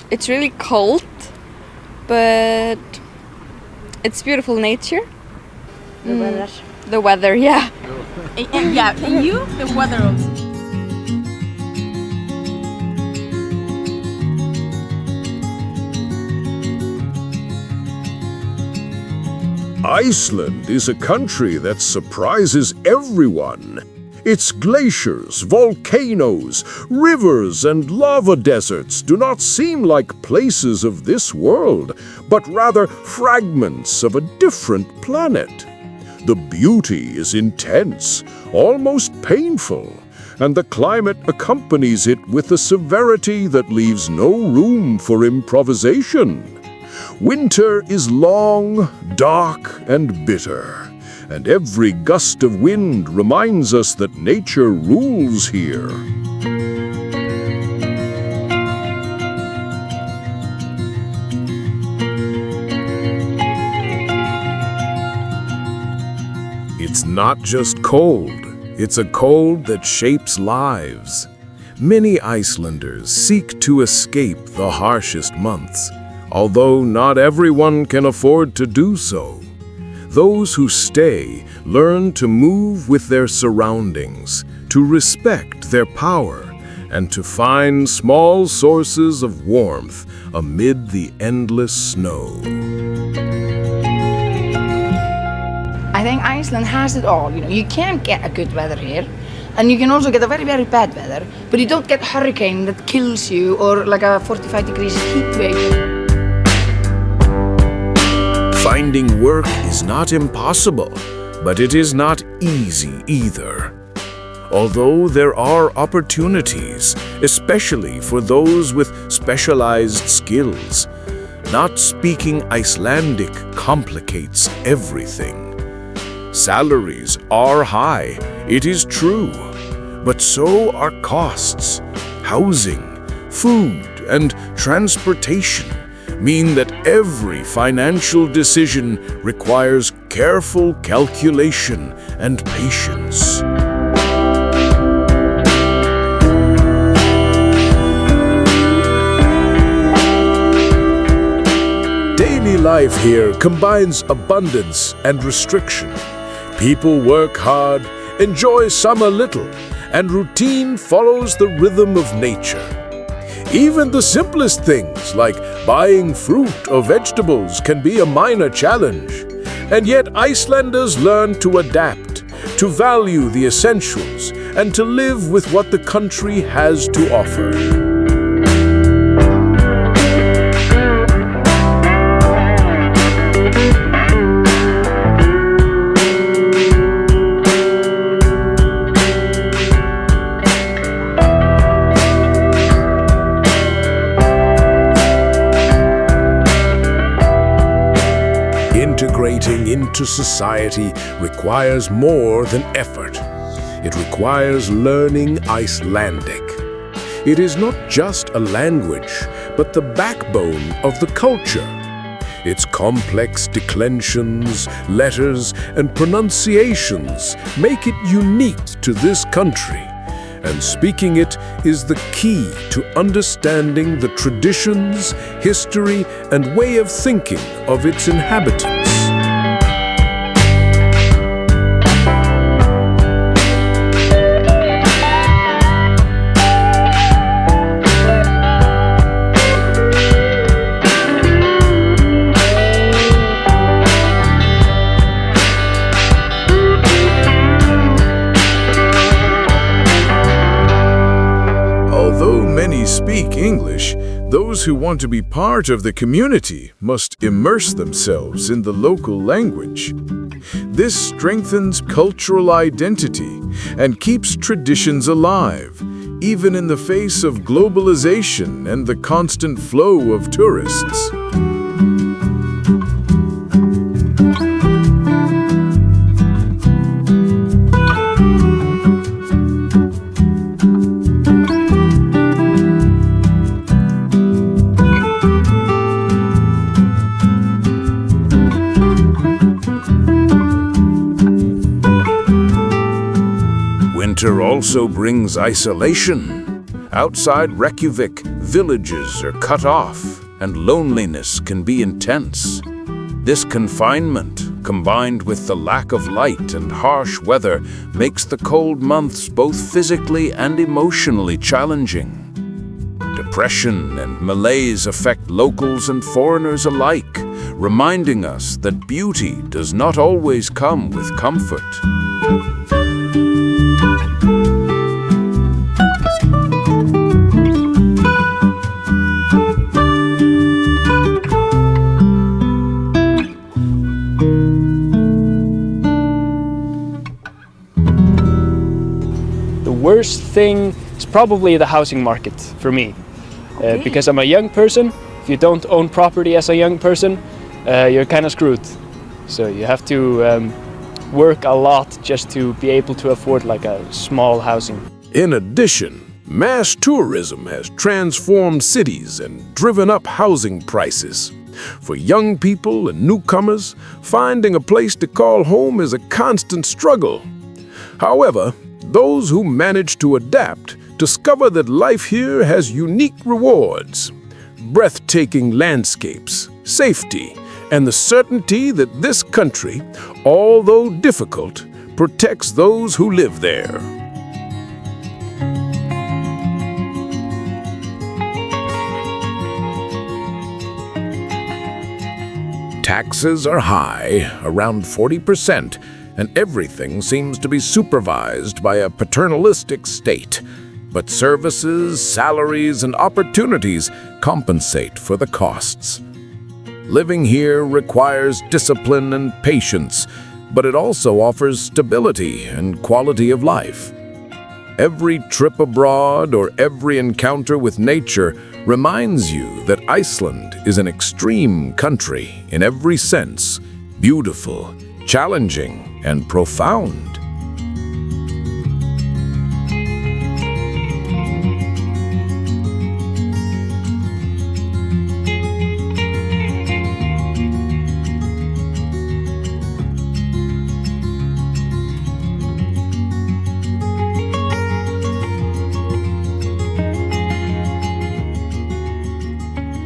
It's really cold, but it's beautiful nature. The weather. The weather, yeah. And you, the weather also. Iceland is a country that surprises everyone. Its glaciers, volcanoes, rivers, and lava deserts do not seem like places of this world, but rather fragments of a different planet. The beauty is intense, almost painful, and the climate accompanies it with a severity that leaves no room for improvisation. Winter is long, dark, and bitter, and every gust of wind reminds us that nature rules here. It's not just cold, it's a cold that shapes lives. Many Icelanders seek to escape the harshest months, although not everyone can afford to do so. Those who stay learn to move with their surroundings, to respect their power, and to find small sources of warmth amid the endless snow. I think Iceland has it all. You can get a good weather here, and you can also get a very, very bad weather, but you don't get a hurricane that kills you or like a 45 degrees heat wave. Finding work is not impossible, but it is not easy either. Although there are opportunities, especially for those with specialized skills, not speaking Icelandic complicates everything. Salaries are high, it is true, but so are costs. Housing, food, and transportation mean that every financial decision requires careful calculation and patience. Daily life here combines abundance and restriction. People work hard, enjoy some a little, and routine follows the rhythm of nature. Even the simplest things like buying fruit or vegetables can be a minor challenge. And yet Icelanders learn to adapt, to value the essentials, and to live with what the country has to offer. Integrating into society requires more than effort. It requires learning Icelandic. It is not just a language, but the backbone of the culture. Its complex declensions, letters, and pronunciations make it unique to this country, and speaking it is the key to understanding the traditions, history, and way of thinking of its inhabitants. Speak English, those who want to be part of the community must immerse themselves in the local language. This strengthens cultural identity and keeps traditions alive, even in the face of globalization and the constant flow of tourists. Winter also brings isolation. Outside Reykjavík, Villages are cut off, and loneliness can be intense. This confinement, combined with the lack of light and harsh weather, makes the cold months both physically and emotionally challenging. Depression and malaise affect locals and foreigners alike, reminding us that beauty does not always come with comfort. The worst thing is probably the housing market for me. Because I'm a young person, if you don't own property as a young person, you're kind of screwed. So you have to work a lot just to be able to afford like a small housing. In addition, mass tourism has transformed cities and driven up housing prices. For young people and newcomers, finding a place to call home is a constant struggle. However, those who manage to adapt discover that life here has unique rewards, breathtaking landscapes, safety, and the certainty that this country, although difficult, protects those who live there. Taxes are high, around 40%, and everything seems to be supervised by a paternalistic state. But services, salaries, and opportunities compensate for the costs. Living here requires discipline and patience, but it also offers stability and quality of life. Every trip abroad or every encounter with nature reminds you that Iceland is an extreme country in every sense, beautiful, challenging, and profound.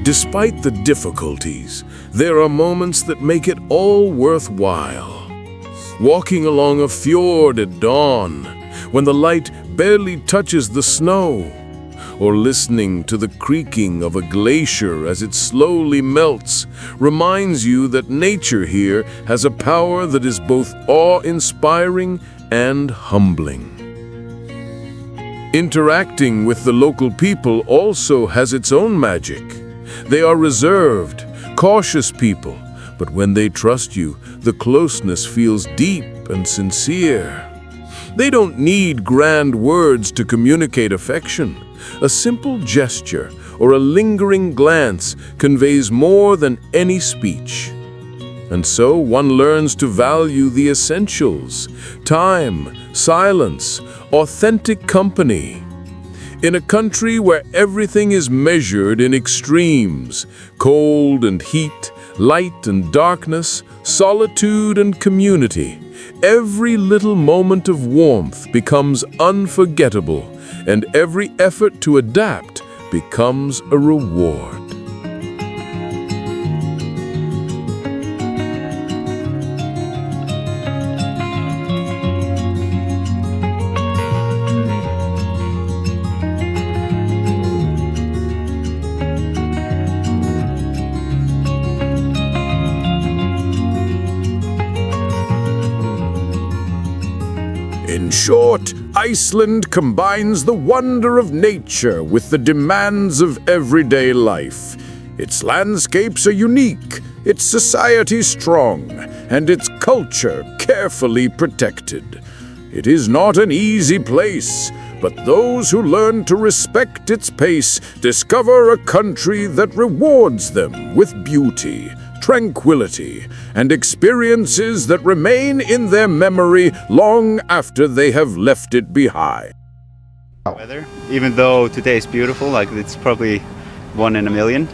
Despite the difficulties, there are moments that make it all worthwhile. Walking along a fjord at dawn, when the light barely touches the snow, or listening to the creaking of a glacier as it slowly melts, reminds you that nature here has a power that is both awe-inspiring and humbling. Interacting with the local people also has its own magic. They are reserved, cautious people, but when they trust you, the closeness feels deep and sincere. They don't need grand words to communicate affection. A simple gesture or a lingering glance conveys more than any speech. And so one learns to value the essentials: time, silence, authentic company. In a country where everything is measured in extremes, cold and heat, light and darkness, solitude and community, every little moment of warmth becomes unforgettable, and every effort to adapt becomes a reward. In short, Iceland combines the wonder of nature with the demands of everyday life. Its landscapes are unique, its society strong, and its culture carefully protected. It is not an easy place, but those who learn to respect its pace discover a country that rewards them with beauty, tranquility, and experiences that remain in their memory long after they have left it behind. Weather, even though today is beautiful, like it's probably 1 in a million.